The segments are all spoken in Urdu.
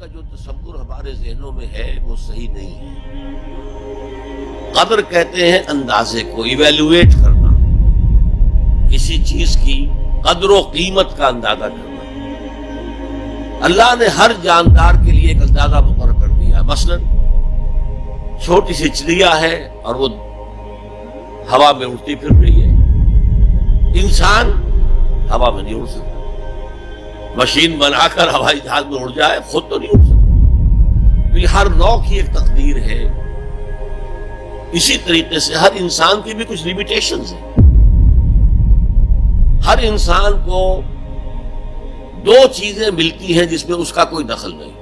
کا جو تصور ہمارے ذہنوں میں ہے وہ صحیح نہیں ہے۔ قدر کہتے ہیں اندازے کو، ایویلویٹ کرنا، کسی چیز کی قدر و قیمت کا اندازہ کرنا۔ اللہ نے ہر جاندار کے لیے ایک اندازہ مقرر کر دیا۔ مثلا چھوٹی سی چڑیا ہے اور وہ ہوا میں اڑتی پھر رہی ہے، انسان ہوا میں نہیں اڑ سکتا۔ مشین بنا کر ہوائی جہاز میں اڑ جائے، خود تو نہیں اڑ سکتا۔ ہر نوع کی ایک تقدیر ہے۔ اسی طریقے سے ہر انسان کی بھی کچھ لیمیٹیشنز ہیں۔ ہر انسان کو دو چیزیں ملتی ہیں جس میں اس کا کوئی دخل نہیں۔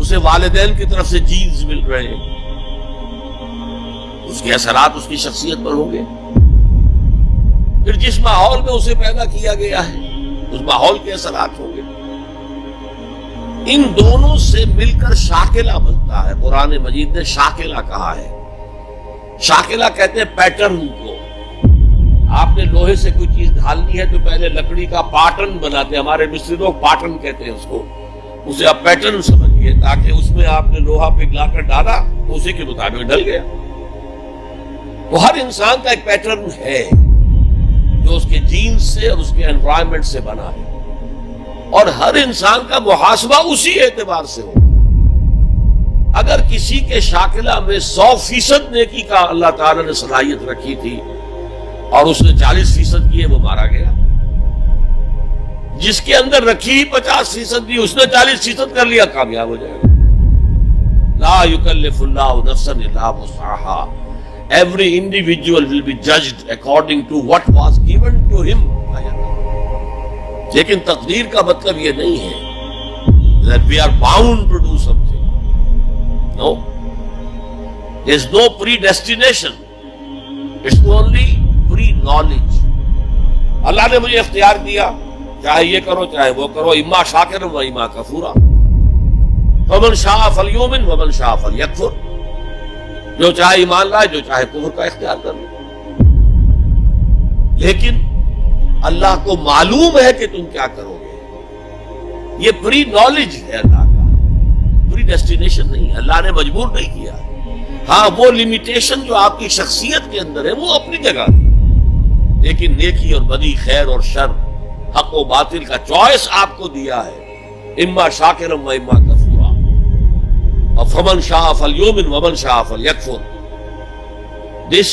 اسے والدین کی طرف سے جینز مل رہے ہیں، اس کے اثرات اس کی شخصیت پر ہوں گے۔ پھر جس ماحول میں اسے پیدا کیا گیا ہے اس ماحول کے اثرات ہوں گے۔ ان دونوں سے مل کر شاکلہ بنتا ہے۔ قرآن مجید نے شاکلہ کہا ہے۔ شاکلہ کہتے ہیں پیٹرن کو۔ آپ نے لوہے سے کوئی چیز ڈھالنی ہے تو پہلے لکڑی کا پاٹرن بناتے ہیں، ہمارے مصری لوگ پاٹرن کہتے ہیں اس کو۔ اسے آپ پیٹرن سمجھیے تاکہ اس میں آپ نے لوہا پگھلا کر ڈالا تو اسی کے مطابق ڈل گیا۔ تو ہر انسان کا ایک پیٹرن ہے جو اس کے جینز سے اور اس کے انوائرمنٹ سے بنا ہے، اور ہر انسان کا محاسبہ اسی اعتبار سے ہو۔ اگر کسی کے شاکلہ میں 100% نیکی کا اللہ تعالی نے صلاحیت رکھی تھی اور اس نے 40% کیے، وہ مارا گیا۔ جس کے اندر رکھی 50% دی، اس نے 40% کر لیا، کامیاب ہو جائے گا۔ لا یکلف اللہ نفسا الا وسعها۔ Every individual will be judged according to what was given to him. لیکن تقدیر کا مطلب یہ نہیں ہے that we are bound to do something. No. There is no predestination. It's only pre-knowledge. اللہ نے مجھے اختیار دیا، چاہے یہ کرو چاہے وہ کرو، اما شاکرا و اما کفورا، فمن شاء فلیؤمن ومن شاء فلیکفر۔ جو چاہے ایمان لائے، جو چاہے کفر کا اختیار کر لے۔ لیکن اللہ کو معلوم ہے کہ تم کیا کرو گے۔ یہ پری نالج ہے اللہ کا، پری ڈیسٹینیشن نہیں۔ اللہ نے مجبور نہیں کیا۔ ہاں، وہ لمیٹیشن جو آپ کی شخصیت کے اندر ہے وہ اپنی جگہ ہے، لیکن نیکی اور بدی، خیر اور شر، حق و باطل کا چوائس آپ کو دیا ہے۔ اما شاکرا و اما کفورا، فمن شاء فلیؤمن ومن شاء فلیکفر۔ This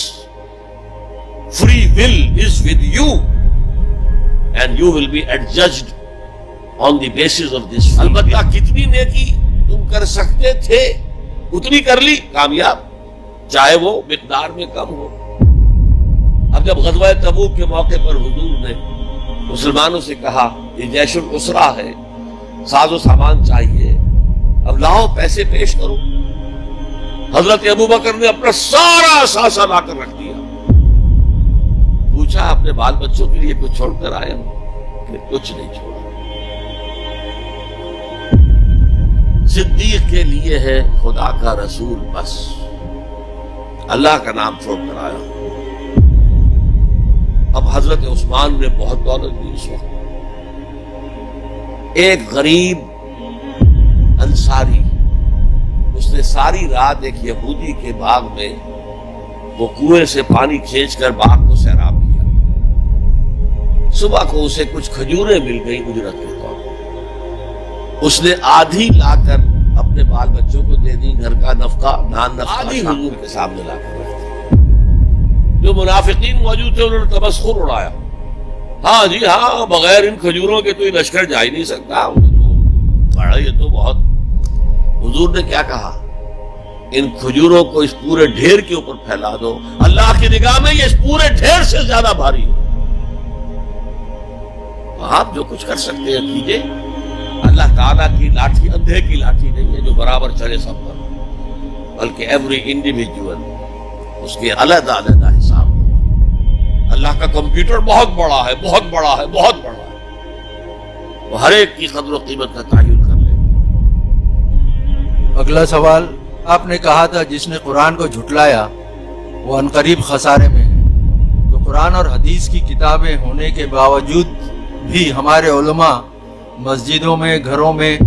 free will is with you and you will be adjudged on the basis of this free will۔ البتہ کتنی نیکی تم کر سکتے تھے اتنی کر لی، کامیاب، چاہے وہ مقدار میں کم ہو۔ اب جب غزوہ تبوک کے موقع پر حضور نے مسلمانوں سے کہا یہ جیش العسرہ ہے، ساز و سامان چاہیے، اب لاؤ پیسے پیش کرو، حضرت ابوبکر نے اپنا سارا اثاثہ لا کر رکھ دیا۔ پوچھا اپنے بال بچوں کے لیے کچھ چھوڑ کر آئے ہو؟ کہ کچھ نہیں چھوڑا۔ صدیق کے لیے ہے خدا کا رسول، بس اللہ کا نام چھوڑ کر آیا۔ اب حضرت عثمان نے بہت دولت دی اس وقت۔ ایک غریب انصاری، اس نے ساری رات ایک یہودی کے باغ میں وہ کنویں سے پانی کھینچ کر باغ کو سیراب کیا۔ صبح کو اسے کچھ کھجوریں مل گئی اجرت کے طور پر۔ اس نے آدھی لا کر اپنے بال بچوں کو دے دی، گھر کا نفقہ، نان نفقہ آدھی حضور کے سامنے لا کر رکھ دی۔ جو منافقین موجود تھے انہوں نے تمسخر اڑایا، ہاں جی ہاں، بغیر ان کھجوروں کے تو یہ لشکر جا ہی نہیں سکتا، یہ تو بہت۔ حضور نے کیا کہا؟ ان کھجوروں کو اس پورے ڈھیر کے اوپر پھیلا دو، اللہ کی نگاہ میں یہ اس پورے ڈھیر سے زیادہ بھاری ہے۔ آپ جو کچھ کر سکتے ہیں کیجئے۔ اللہ تعالیٰ کی لاٹھی اندھے کی لاٹھی نہیں ہے جو برابر چلے سب پر، بلکہ ایوری انڈیویجول اس کے علیحدہ علیحدہ حساب۔ اللہ کا کمپیوٹر بہت بڑا ہے، بہت بڑا ہے، بہت بڑا ہے، وہ ہر ایک کی قدر و قیمت کا تعین کر لے۔ اگلا سوال، آپ نے کہا تھا جس نے قرآن کو جھٹلایا وہ عنقریب خسارے میں ہے، تو قرآن اور حدیث کی کتابیں ہونے کے باوجود بھی ہمارے علماء مسجدوں میں، گھروں میں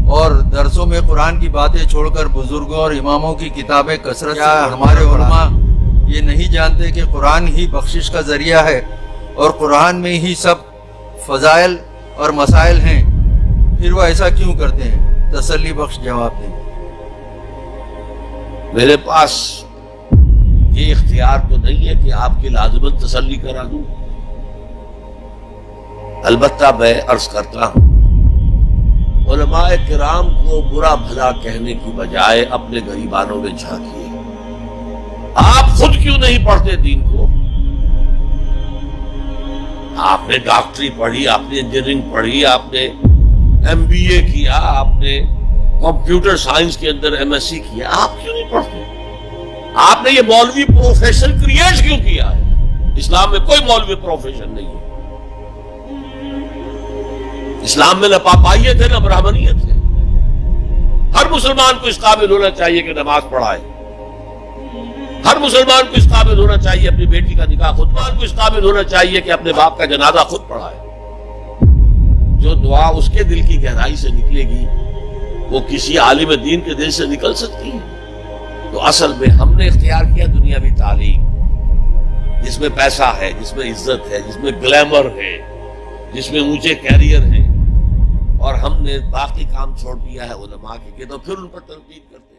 اور درسوں میں قرآن کی باتیں چھوڑ کر بزرگوں اور اماموں کی کتابیں کثرت سے ہمارے علماء یہ نہیں جانتے کہ قرآن ہی بخشش کا ذریعہ ہے اور قرآن میں ہی سب فضائل اور مسائل ہیں؟ پھر وہ ایسا کیوں کرتے ہیں؟ تسلی بخش جواب دیں۔ میرے پاس یہ اختیار تو نہیں ہے کہ آپ کی لازماً تسلی کرا دوں، البتہ میں عرض کرتا ہوں علماء کرام کو برا بھلا کہنے کی بجائے اپنے غریبانوں میں جھانکیے۔ آپ خود کیوں نہیں پڑھتے دین کو؟ آپ نے ڈاکٹری پڑھی، آپ نے انجینئرنگ پڑھی، آپ نے ایم بی اے کیا، آپ نے کمپیوٹر سائنس کے اندر ایم ایس سی کیا، آپ کیوں نہیں پڑھتے؟ آپ نے یہ مولوی پروفیشن کریٹ کیوں کیا ہے؟ اسلام میں کوئی مولوی پروفیشن نہیں ہے۔ اسلام میں نہ پاپائیت ہے نہ برہمنیت ہے۔ ہر مسلمان کو اس قابل ہونا چاہیے کہ نماز پڑھائے، ہر مسلمان کو اس قابل ہونا چاہیے اپنی بیٹی کا نکاح خود، مسلمان کو اس قابل ہونا چاہیے کہ اپنے باپ کا جنازہ خود پڑھائے۔ جو دعا اس کے دل کی گہرائی سے نکلے گی وہ کسی عالم دین کے دل سے نکل سکتی ہے۔ تو اصل میں ہم نے اختیار کیا دنیاوی تعلیم، جس میں پیسہ ہے، جس میں عزت ہے، جس میں گلیمر ہے، جس میں اونچے کیریئر ہیں، اور ہم نے باقی کام چھوڑ دیا ہے علماء کے، تو پھر ان پر تنقید کرتے ہیں۔